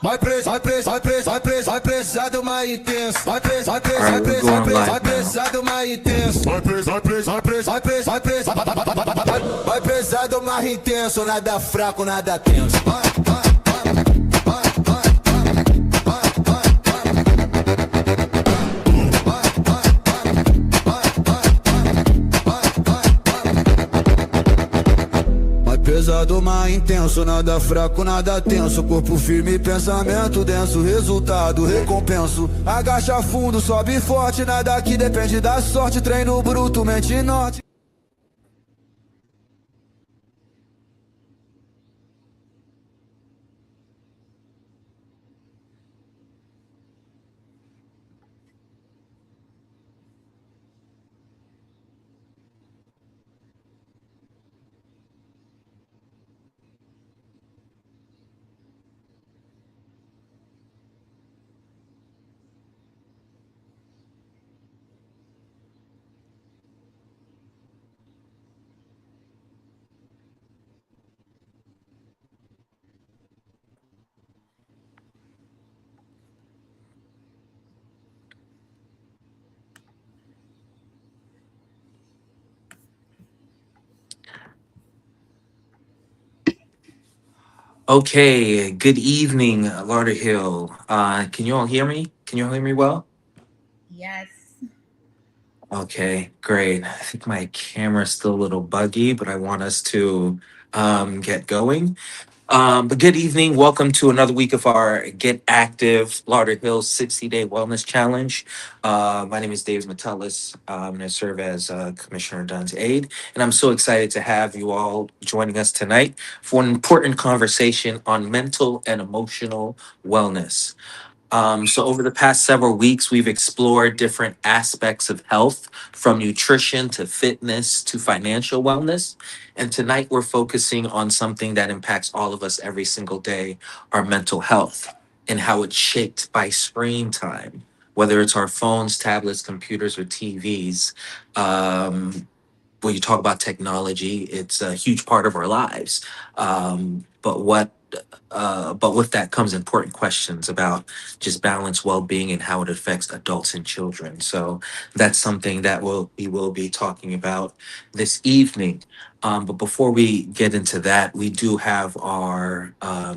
vai precisar de uma intensa. All right, we're going Vai live now. precisar de uma intensa. Vai precisar de uma intensa. Nada fraco, nada tenso. Mais pesado, mais intenso, nada fraco, nada tenso. Corpo firme, pensamento denso, resultado recompenso. Agacha fundo, sobe forte, nada que depende da sorte. Treino bruto, mente norte. Okay, good evening, Lauderhill. Can you all hear me? Can you all hear me well? Yes. Okay, great. I think my camera's still a little buggy, but I want us to get going. But good evening. Welcome to another week of our Get Active Lauderhill 60-Day Wellness Challenge. My name is Dave Metellus. And I serve as Commissioner Dunn's aide. And I'm so excited to have you all joining us tonight for an important conversation on mental and emotional wellness. So, over the past several weeks, we've explored different aspects of health from nutrition to fitness to financial wellness. And tonight, we're focusing on something that impacts all of us every single day, our mental health, and how it's shaped by screen time, whether it's our phones, tablets, computers, or TVs. When you talk about technology, it's a huge part of our lives. But with that comes important questions about just balance, well-being, and how it affects adults and children. So that's something that we will be talking about this evening. But before we get into that, we do have our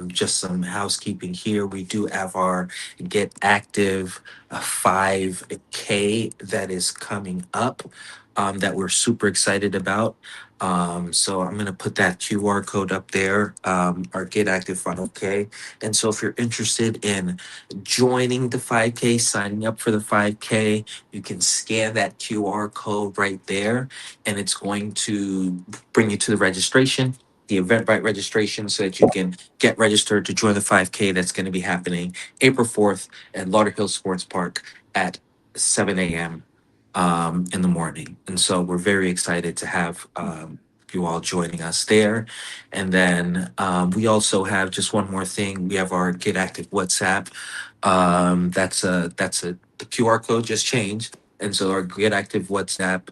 just some housekeeping here. We do have our Get Active 5K that is coming up that we're super excited about. So I'm gonna put that QR code up there, our Get Active 5K. And so if you're interested in joining the 5K, signing up for the 5K, you can scan that QR code right there, and it's going to bring you to the registration. The Eventbrite registration, so that you can get registered to join the 5K that's going to be happening April 4th at Lauderhill Sports Park at 7 a.m. In the morning. And so we're very excited to have you all joining us there. And then we also have just one more thing. We have our Get Active WhatsApp. That's a the QR code just changed. And so our Get Active WhatsApp,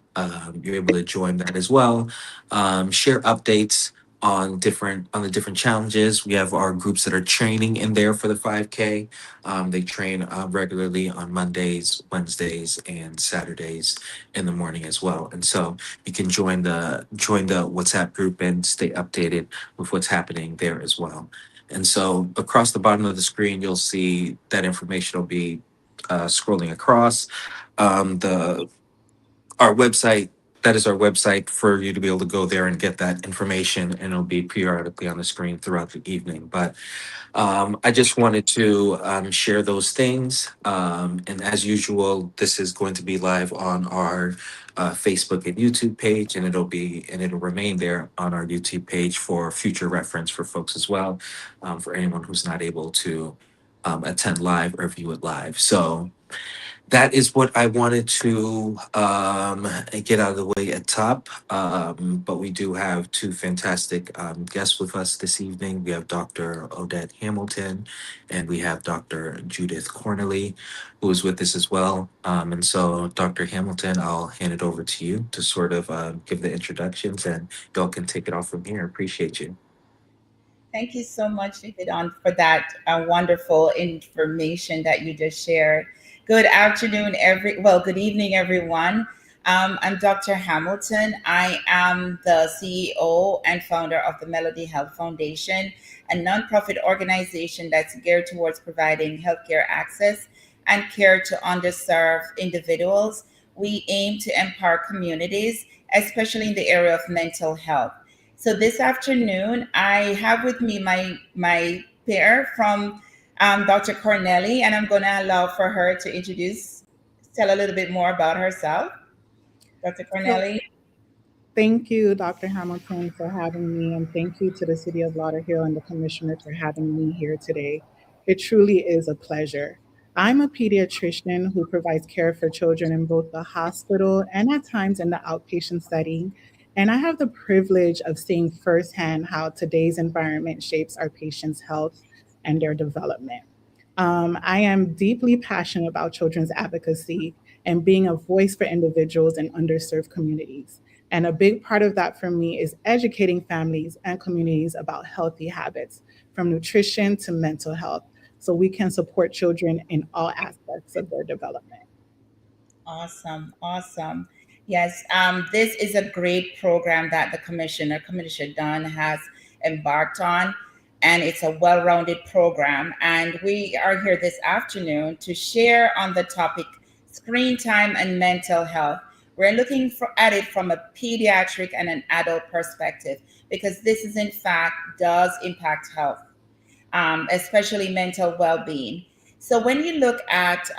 you're able to join that as well. Share updates on the different challenges. We have our groups that are training in there for the 5K. They train regularly on Mondays, Wednesdays, and Saturdays in the morning as well. And so you can join the WhatsApp group and stay updated with what's happening there as well. And so across the bottom of the screen, you'll see that information will be scrolling across. The our website that is our website for you to be able to go there and get that information, and it'll be periodically on the screen throughout the evening. But I just wanted to share those things. And as usual, this is going to be live on our Facebook and YouTube page, and it'll remain there on our YouTube page for future reference for folks as well, for anyone who's not able to attend live or view it live. So that is what I wanted to get out of the way at top. But we do have two fantastic guests with us this evening. We have Dr. Odette Hamilton and we have Dr. Judith Cornely, who is with us as well. And so, Dr. Hamilton, I'll hand it over to you to sort of give the introductions and y'all can take it off from here. Appreciate you. Thank you so much, David, for that wonderful information that you just shared. Good afternoon, good evening, everyone. I'm Dr. Hamilton. I am the CEO and founder of the Melody Health Foundation, a nonprofit organization that's geared towards providing healthcare access and care to underserved individuals. We aim to empower communities, especially in the area of mental health. So this afternoon, I have with me my peer from Dr. Cornelli, and I'm going to allow for her to tell a little bit more about herself. Dr. So Cornelli. thank you, Dr. Hamilton, for having me, and thank you to the City of Lauderhill and the Commissioner for having me here today. It truly is a pleasure. I'm a pediatrician who provides care for children in both the hospital and at times in the outpatient setting. And I have the privilege of seeing firsthand how today's environment shapes our patients' health and their development. I am deeply passionate about children's advocacy and being a voice for individuals in underserved communities. And a big part of that for me is educating families and communities about healthy habits, from nutrition to mental health, so we can support children in all aspects of their development. Awesome, awesome. Yes, this is a great program that the Commissioner Dunn, has embarked on, and it's a well-rounded program. And we are here this afternoon to share on the topic screen time and mental health. We're at it from a pediatric and an adult perspective because this is in fact does impact health, especially mental well-being. So when you look at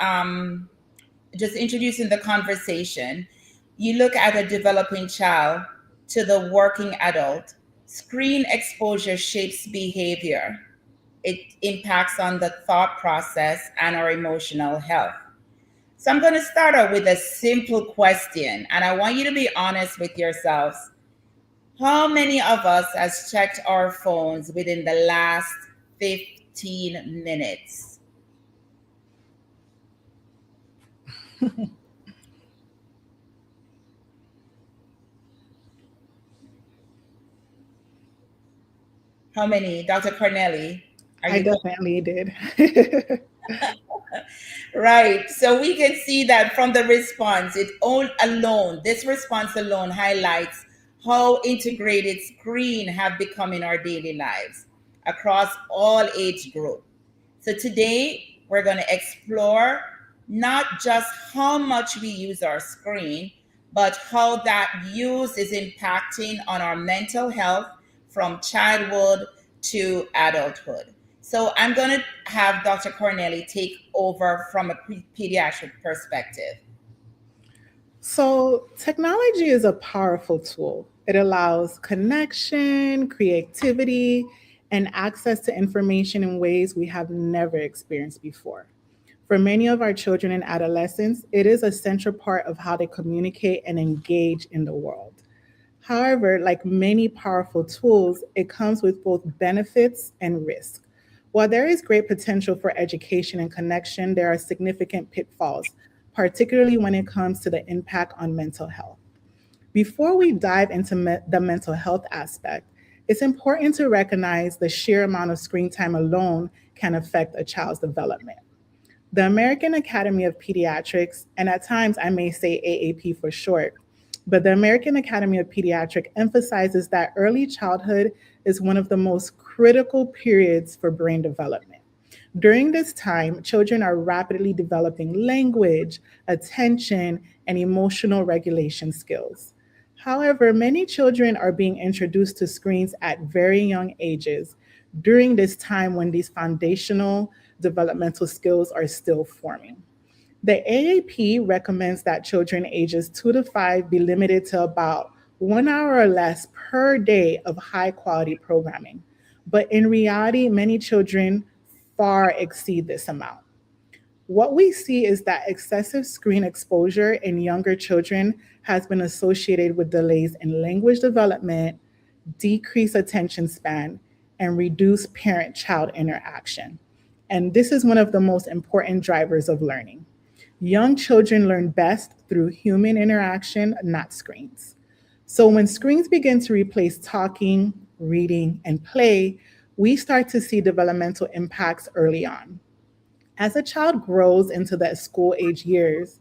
just introducing the conversation, you look at a developing child to the working adult, screen exposure shapes behavior. It impacts on the thought process and our emotional health. So I'm going to start out with a simple question, and I want you to be honest with yourselves. How many of us has checked our phones within the last 15 minutes? How many? Dr. Cornelli, are I you definitely did. right? So we can see that from the response, this response alone highlights how integrated screen have become in our daily lives across all age group. So today we're going to explore not just how much we use our screen, but how that use is impacting on our mental health from childhood to adulthood. So I'm going to have Dr. Cornelli take over from a pediatric perspective. So, technology is a powerful tool. It allows connection, creativity, and access to information in ways we have never experienced before. For many of our children and adolescents, it is a central part of how they communicate and engage in the world. However, like many powerful tools, it comes with both benefits and risk. While there is great potential for education and connection, there are significant pitfalls, particularly when it comes to the impact on mental health. Before we dive into the mental health aspect, it's important to recognize the sheer amount of screen time alone can affect a child's development. The American Academy of Pediatrics, and at times I may say AAP for short, but the American Academy of Pediatrics emphasizes that early childhood is one of the most critical periods for brain development. During this time, children are rapidly developing language, attention, and emotional regulation skills. However, many children are being introduced to screens at very young ages during this time when these foundational developmental skills are still forming. The AAP recommends that children ages 2 to 5 be limited to about 1 hour or less per day of high quality programming. But in reality, many children far exceed this amount. What we see is that excessive screen exposure in younger children has been associated with delays in language development, decreased attention span, and reduced parent child interaction. And this is one of the most important drivers of learning. Young children learn best through human interaction, not screens. So when screens begin to replace talking, reading, and play, we start to see developmental impacts early on. As a child grows into the school age years,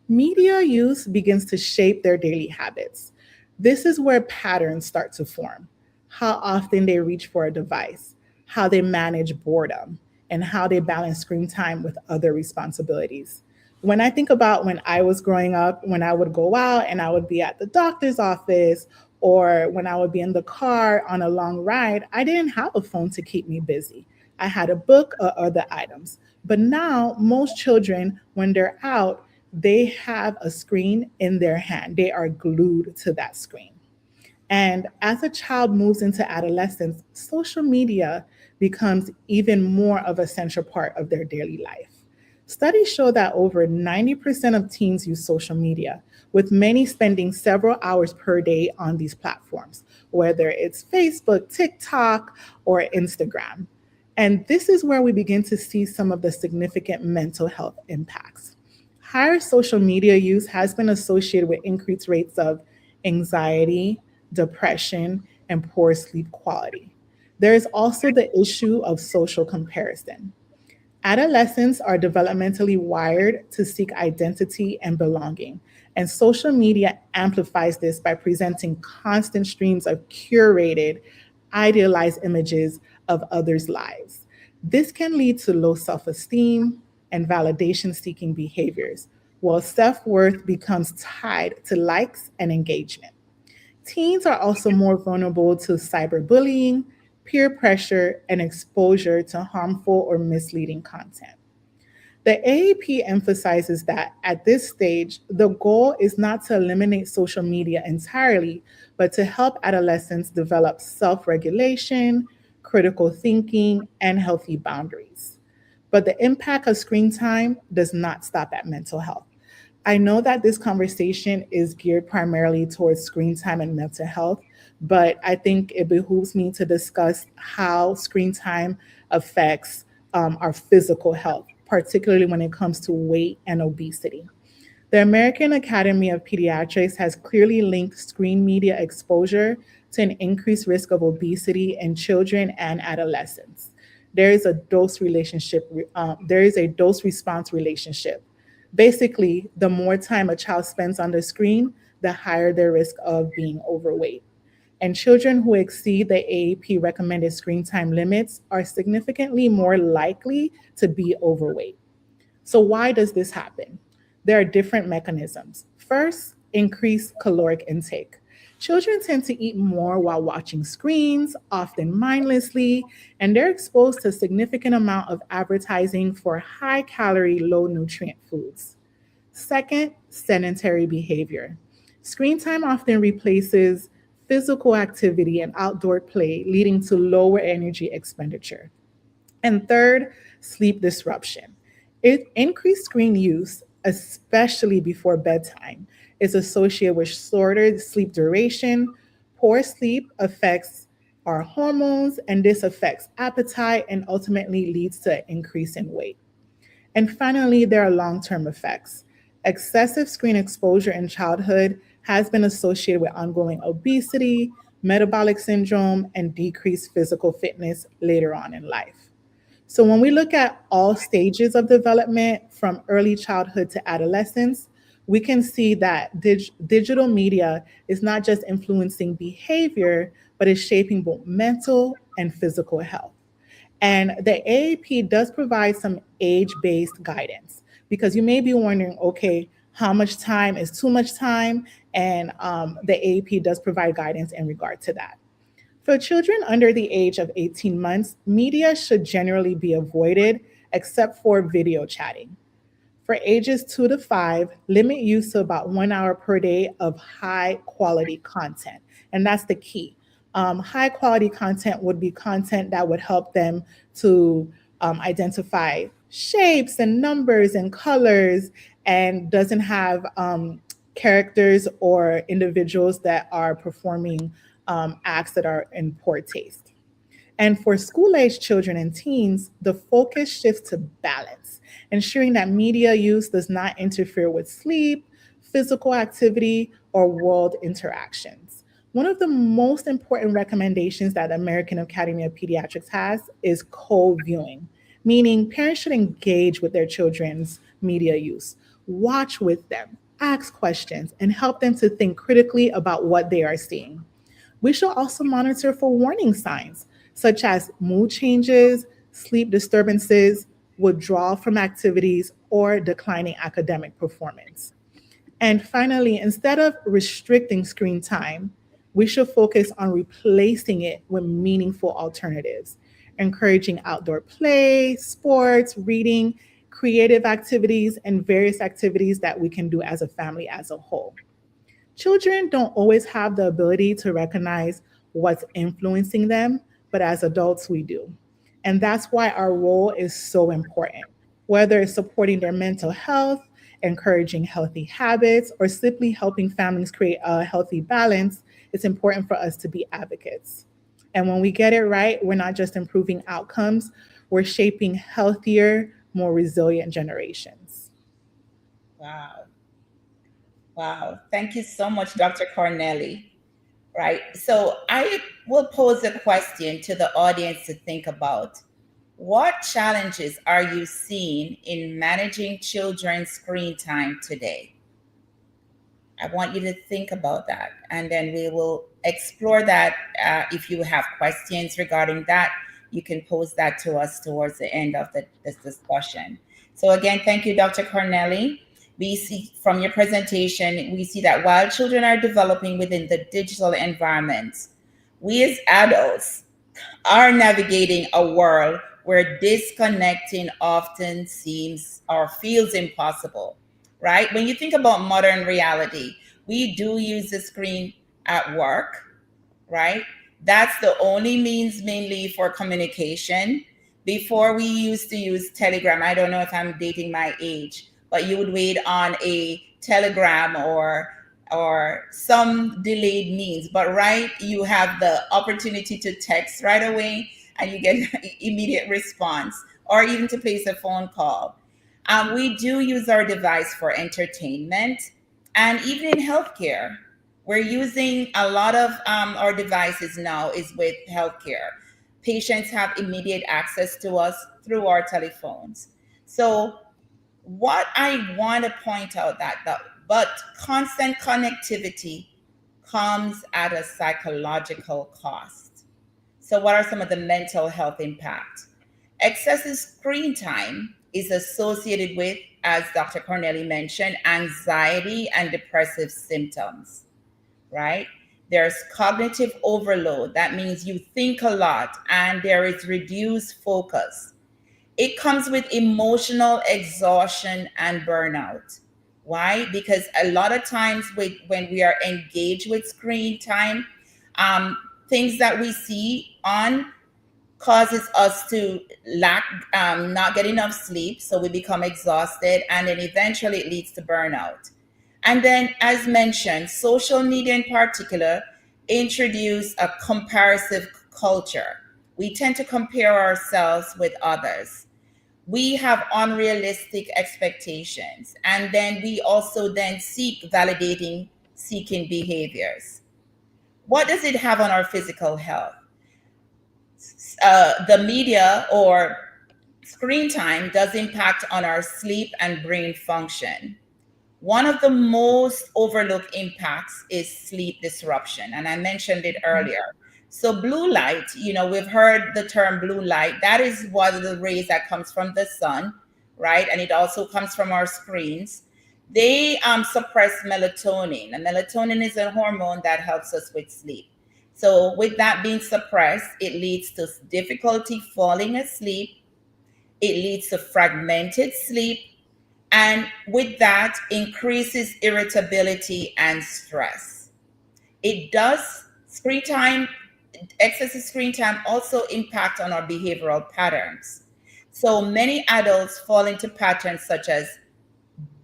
media use begins to shape their daily habits. This is where patterns start to form: how often they reach for a device, how they manage boredom, and how they balance screen time with other responsibilities. When I think about when I was growing up, when I would go out and I would be at the doctor's office, or when I would be in the car on a long ride, I didn't have a phone to keep me busy. I had a book or other items. But now, most children, when they're out, they have a screen in their hand. They are glued to that screen. And as a child moves into adolescence, social media becomes even more of a central part of their daily life. Studies show that over 90% of teens use social media, with many spending several hours per day on these platforms, whether it's Facebook, TikTok, or Instagram. And this is where we begin to see some of the significant mental health impacts. Higher social media use has been associated with increased rates of anxiety, depression, and poor sleep quality. There is also the issue of social comparison. Adolescents are developmentally wired to seek identity and belonging, and social media amplifies this by presenting constant streams of curated, idealized images of others' lives. This can lead to low self esteem and validation seeking behaviors, while self worth becomes tied to likes and engagement. Teens are also more vulnerable to cyberbullying, peer pressure, and exposure to harmful or misleading content. The AAP emphasizes that at this stage, the goal is not to eliminate social media entirely, but to help adolescents develop self regulation, critical thinking, and healthy boundaries. But the impact of screen time does not stop at mental health. I know that this conversation is geared primarily towards screen time and mental health, but I think it behooves me to discuss how screen time affects our physical health, particularly when it comes to weight and obesity. The American Academy of Pediatrics has clearly linked screen media exposure to an increased risk of obesity in children and adolescents. There is a dose response relationship. Basically, the more time a child spends on the screen, the higher their risk of being overweight. And children who exceed the AAP recommended screen time limits are significantly more likely to be overweight. So, why does this happen? There are different mechanisms. First, increased caloric intake. Children tend to eat more while watching screens, often mindlessly, and they're exposed to a significant amount of advertising for high calorie, low nutrient foods. Second, sedentary behavior. Screen time often replaces physical activity and outdoor play, leading to lower energy expenditure. And third, sleep disruption. Increased screen use, especially before bedtime, is associated with shorter sleep duration. Poor sleep affects our hormones, and this affects appetite and ultimately leads to an increase in weight. And finally, there are long term effects. Excessive screen exposure in childhood has been associated with ongoing obesity, metabolic syndrome, and decreased physical fitness later on in life. So, when we look at all stages of development from early childhood to adolescence, we can see that digital media is not just influencing behavior, but is shaping both mental and physical health. And the AAP does provide some age based guidance because you may be wondering, okay, how much time is too much time? And the AAP does provide guidance in regard to that. For children under the age of 18 months, media should generally be avoided except for video chatting. For ages 2 to 5, limit use to about 1 hour per day of high quality content. And that's the key. High quality content would be content that would help them to identify shapes and numbers and colors and doesn't have characters or individuals that are performing acts that are in poor taste. And for school age children and teens, the focus shifts to balance, ensuring that media use does not interfere with sleep, physical activity, or world interactions. One of the most important recommendations that the American Academy of Pediatrics has is co-viewing, meaning parents should engage with their children's media use, watch with them, ask questions, and help them to think critically about what they are seeing. We should also monitor for warning signs such as mood changes, sleep disturbances, withdrawal from activities, or declining academic performance. And finally, instead of restricting screen time, we should focus on replacing it with meaningful alternatives, encouraging outdoor play, sports, reading, creative activities, and various activities that we can do as a family as a whole. Children don't always have the ability to recognize what's influencing them, but as adults, we do. And that's why our role is so important. Whether it's supporting their mental health, encouraging healthy habits, or simply helping families create a healthy balance, it's important for us to be advocates. And when we get it right, we're not just improving outcomes, we're shaping healthier, more resilient generations. Wow. Wow. Thank you so much, Dr. Cornelli. Right. So I will pose a question to the audience to think about. What challenges are you seeing in managing children's screen time today? I want you to think about that, and then we will explore that. If you have questions regarding that, you can pose that to us towards the end of this discussion. So again, thank you, Dr. Cornelli. We see from your presentation, we see that while children are developing within the digital environment, we as adults are navigating a world where disconnecting often seems or feels impossible, right? When you think about modern reality, we do use the screen at work, right? That's the only means mainly for communication. Before we used to use Telegram. I don't know if I'm dating my age, but you would wait on a telegram or some delayed means. But right, you have the opportunity to text right away and you get immediate response, or even to place a phone call. We do use our device for entertainment, and even in healthcare, we're using a lot of our devices now is with healthcare. Patients have immediate access to us through our telephones. So what I want to point out but constant connectivity comes at a psychological cost. So what are some of the mental health impacts? Excessive screen time is associated with, as Dr. Cornelli mentioned, anxiety and depressive symptoms, right? There's cognitive overload. That means you think a lot and there is reduced focus. It comes with emotional exhaustion and burnout. Why? Because a lot of times when we are engaged with screen time, um, things that we see on causes us to lack, not get enough sleep. So we become exhausted, and then eventually it leads to burnout. And then, as mentioned, social media in particular introduce a comparative culture. We tend to compare ourselves with others. We have unrealistic expectations, and then we also then seek validating seeking behaviors. What does it have on our physical health? The media or screen time does impact on our sleep and brain function. One of the most overlooked impacts is sleep disruption, and I mentioned it earlier. So blue light, we've heard the term blue light. That is one of the rays that comes from the sun, right? And it also comes from our screens. They suppress melatonin, and melatonin is a hormone that helps us with sleep. So with that being suppressed, it leads to difficulty falling asleep. It leads to fragmented sleep, and with that increases irritability and stress. It does screen time, excessive screen time also impact on our behavioral patterns. So many adults fall into patterns such as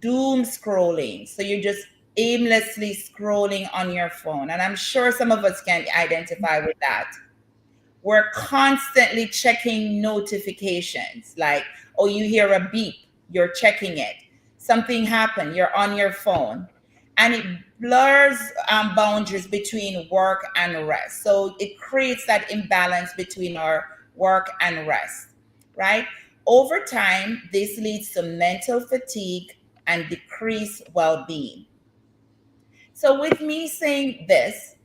doom scrolling. So you're just aimlessly scrolling on your phone. And I'm sure some of us can identify with that. We're constantly checking notifications, like, oh, you hear a beep, you're checking it. Something happened, you're on your phone. and it blurs boundaries between work and rest. So it creates that imbalance between our work and rest, right? Over time, this leads to mental fatigue and decreased well being. So, with me saying this,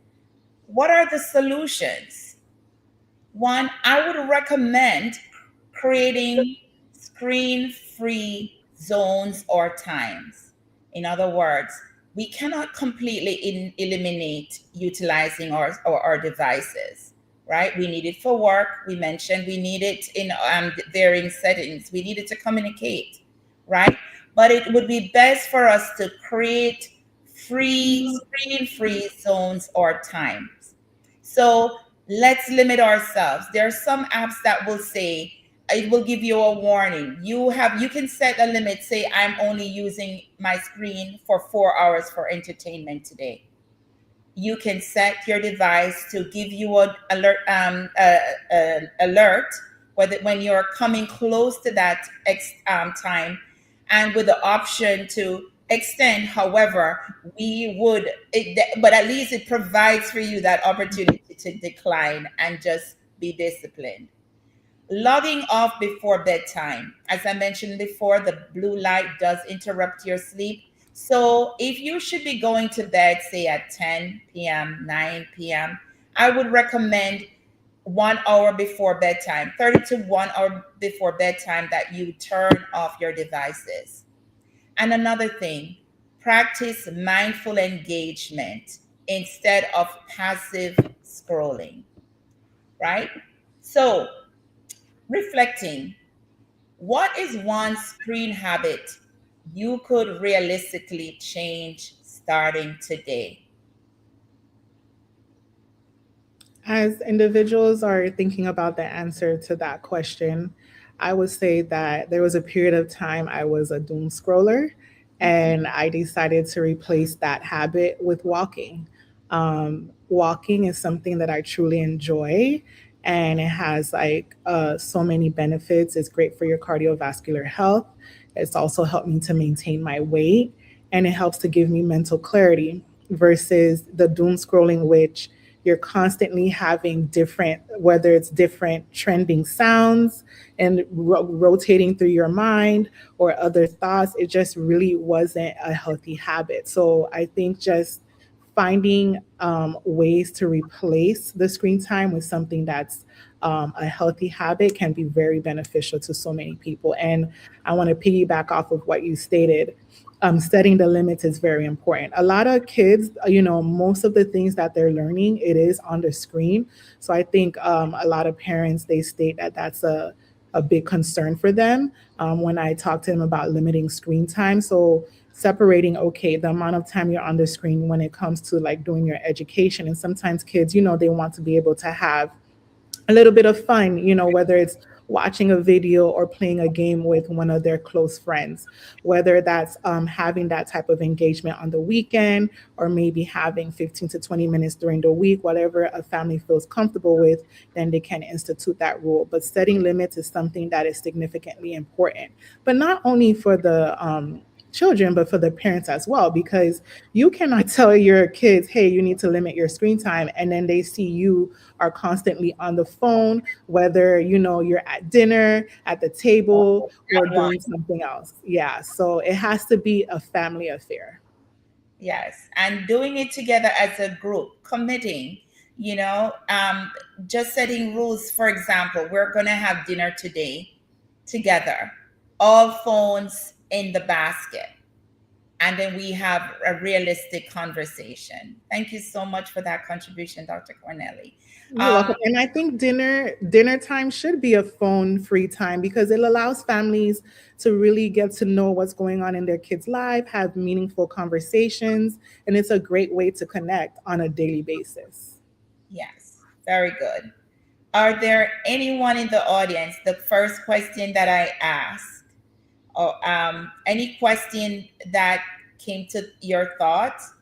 what are the solutions? One, I would recommend creating screen free zones or times. In other words, we cannot completely eliminate utilizing our devices, right? We need it for work. We mentioned we need it in varying settings. We need it to communicate, right? But it would be best for us to create screen free zones or times. So let's limit ourselves. There are some apps that will say, it will give you a warning. You can set a limit. Say, I'm only using my screen for 4 hours for entertainment today. You can set your device to give you an alert whether when you're coming close to that time, and with the option to extend. However, but at least it provides for you that opportunity to decline and just be disciplined. Logging off before bedtime. As I mentioned before, the blue light does interrupt your sleep. So if you should be going to bed, say at 10 p.m., 9 p.m., I would recommend 1 hour before bedtime, 30 to 1 hour before bedtime, that you turn off your devices. And another thing, practice mindful engagement instead of passive scrolling, right? So, reflecting, what is one screen habit you could realistically change starting today? As individuals are thinking about the answer to that question, I would say that there was a period of time I was a doom scroller, and I decided to replace that habit with walking. Walking is something that I truly enjoy, and it has like so many benefits. It's great for your cardiovascular health. It's also helped me to maintain my weight, and it helps to give me mental clarity versus the doom scrolling, which you're constantly having different, whether it's different trending sounds and rotating through your mind or other thoughts. It just really wasn't a healthy habit. So I think just finding ways to replace the screen time with something that's a healthy habit can be very beneficial to so many people. And I want to piggyback off of what you stated. Setting the limits is very important. A lot of kids, most of the things that they're learning, it is on the screen. So I think a lot of parents, they state that that's a big concern for them when I talk to them about limiting screen time. So separating, okay, the amount of time you're on the screen when it comes to like doing your education. And sometimes kids, they want to be able to have a little bit of fun, whether it's watching a video or playing a game with one of their close friends, whether that's having that type of engagement on the weekend or maybe having 15 to 20 minutes during the week, whatever a family feels comfortable with, then they can institute that rule. But setting limits is something that is significantly important, but not only for the children, but for the parents as well, because you cannot tell your kids, hey, you need to limit your screen time, and then they see you are constantly on the phone, whether you're at dinner, at the table, or doing something else. Yeah, so it has to be a family affair. Yes, and doing it together as a group, committing, you know, um, just setting rules. For example, we're going to have dinner today together, all phones in the basket, and then we have a realistic conversation. Thank you so much for that contribution, Dr. Cornelli. You're welcome. And I think dinner time should be a phone free time because it allows families to really get to know what's going on in their kids' life, have meaningful conversations, and it's a great way to connect on a daily basis. Yes, very good. Are there anyone in the audience? The first question that I asked, or any question that came to your thoughts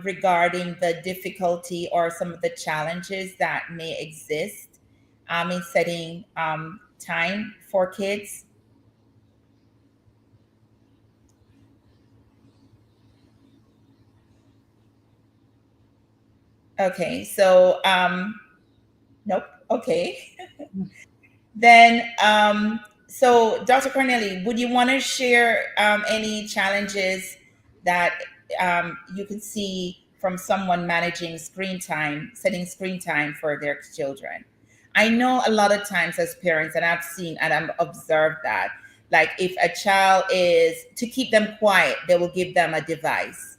regarding the difficulty or some of the challenges that may exist in setting time for kids? Okay, so nope. Okay. Then, so Dr. Corneli, would you want to share any challenges that you could see from someone managing screen time, setting screen time for their children? I know a lot of times as parents, and I've seen and I've observed that, like if a child is to keep them quiet, they will give them a device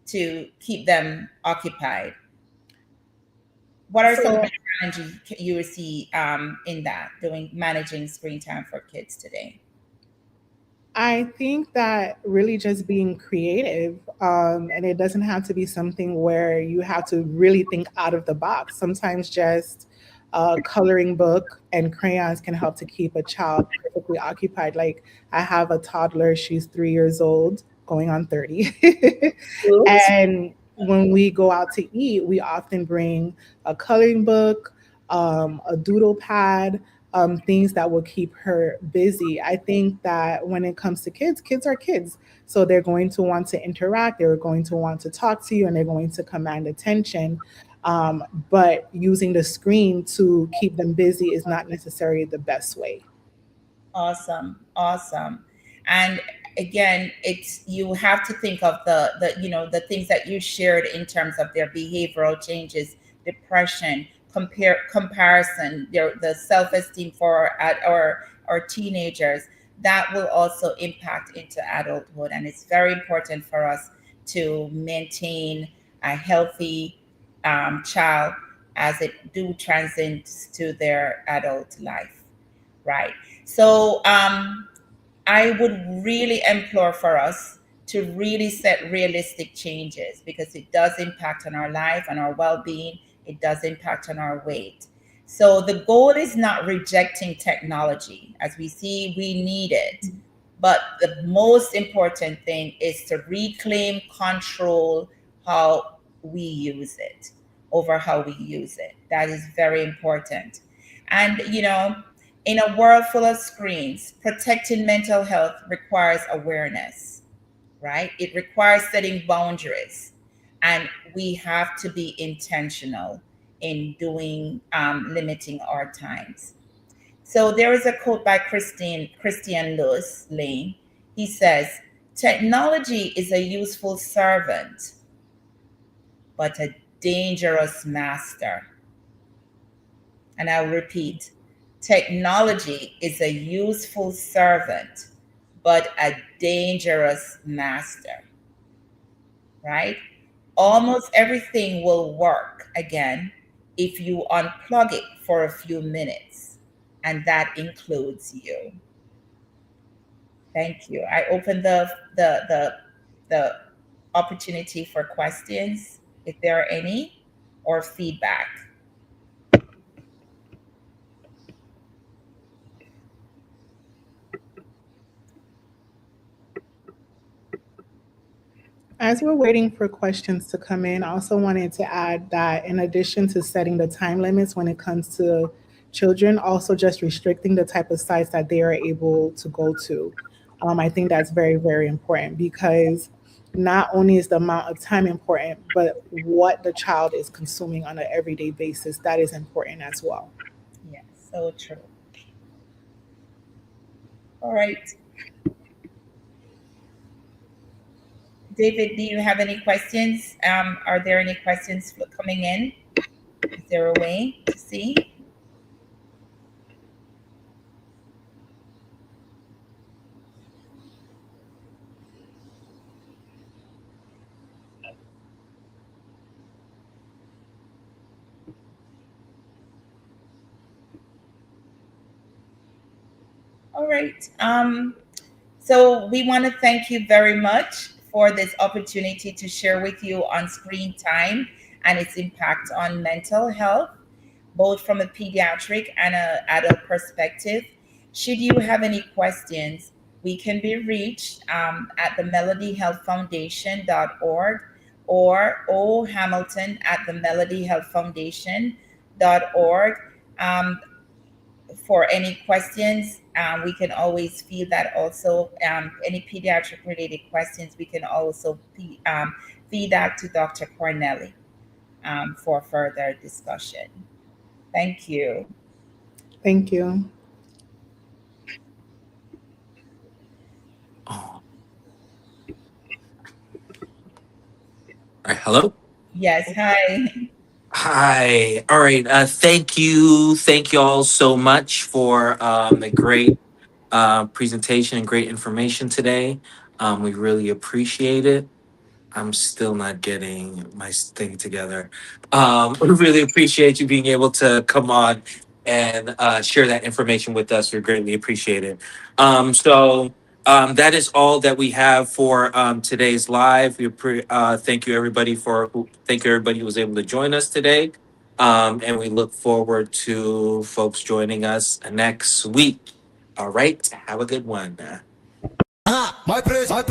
to keep them occupied. What are some of So the challenges you see in that doing managing screen time for kids today? I think that really just being creative, and it doesn't have to be something where you have to really think out of the box. Sometimes just a coloring book and crayons can help to keep a child perfectly occupied. Like I have a toddler, she's 3 years old, going on 30. Good. And when we go out to eat, we often bring a coloring book, a doodle pad, things that will keep her busy. I think that when it comes to kids, kids are kids. So they're going to want to interact, they're going to want to talk to you, and they're going to command attention. Um, but using the screen to keep them busy is not necessarily the best way. Awesome, awesome. And again, it's you have to think of the things that you shared in terms of their behavioral changes, depression, comparison, the self-esteem for at or teenagers that will also impact into adulthood. And it's very important for us to maintain a healthy child as it do transcends to their adult life, right? So I would really implore for us to really set realistic changes because it does impact on our life and our well-being. It does impact on our weight. So the goal is not rejecting technology. As we see, we need it. But the most important thing is to reclaim control how we use it over how we use it. That is very important. And in a world full of screens, protecting mental health requires awareness, right? It requires setting boundaries, and we have to be intentional in doing limiting our times. So there is a quote by Christian Lewis Lane. He says, "Technology is a useful servant, but a dangerous master." And I'll repeat, technology is a useful servant, but a dangerous master, right? Almost everything will work again if you unplug it for a few minutes, and that includes you. Thank you. I open the opportunity for questions, if there are any, or feedback. As we're waiting for questions to come in, I also wanted to add that in addition to setting the time limits when it comes to children, also just restricting the type of sites that they are able to go to. I think that's very, very important because not only is the amount of time important, but what the child is consuming on an everyday basis, that is important as well. Yes, so true. All right. David, do you have any questions? Are there any questions coming in? Is there a way to see? All right. So we want to thank you very much for this opportunity to share with you on screen time and its impact on mental health, both from a pediatric and an adult perspective. Should you have any questions, we can be reached at the melodyhealthfoundation.org or ohamilton at the melodyhealthfoundation.org. Um, for any questions, we can always feed that also. Any pediatric related questions, we can also feed that to Dr. Corneli. for further discussion. Thank you. Thank you. Oh. All right, hello. Yes, hi. Hi. All right. Thank you. Thank you all so much for the great presentation and great information today. We really appreciate it. I'm still not getting my thing together. We really appreciate you being able to come on and share that information with us. We greatly appreciate it. That is all that we have for today's live. Thank you everybody who was able to join us today. And we look forward to folks joining us next week. All right, have a good one. Vai precisar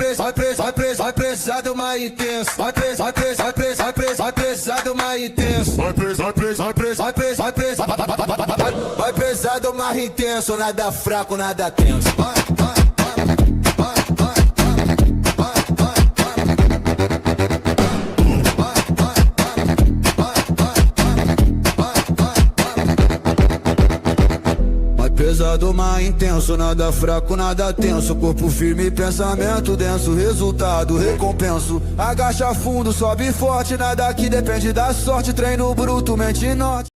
do mais intenso. Vai precisar do mais intenso. Vai precisar do mais intenso. Nada fraco, nada tenso. Pesado, mais intenso, nada fraco, nada tenso. Corpo firme, pensamento denso. Resultado, recompenso. Agacha fundo, sobe forte. Nada que depende da sorte. Treino bruto, mente norte.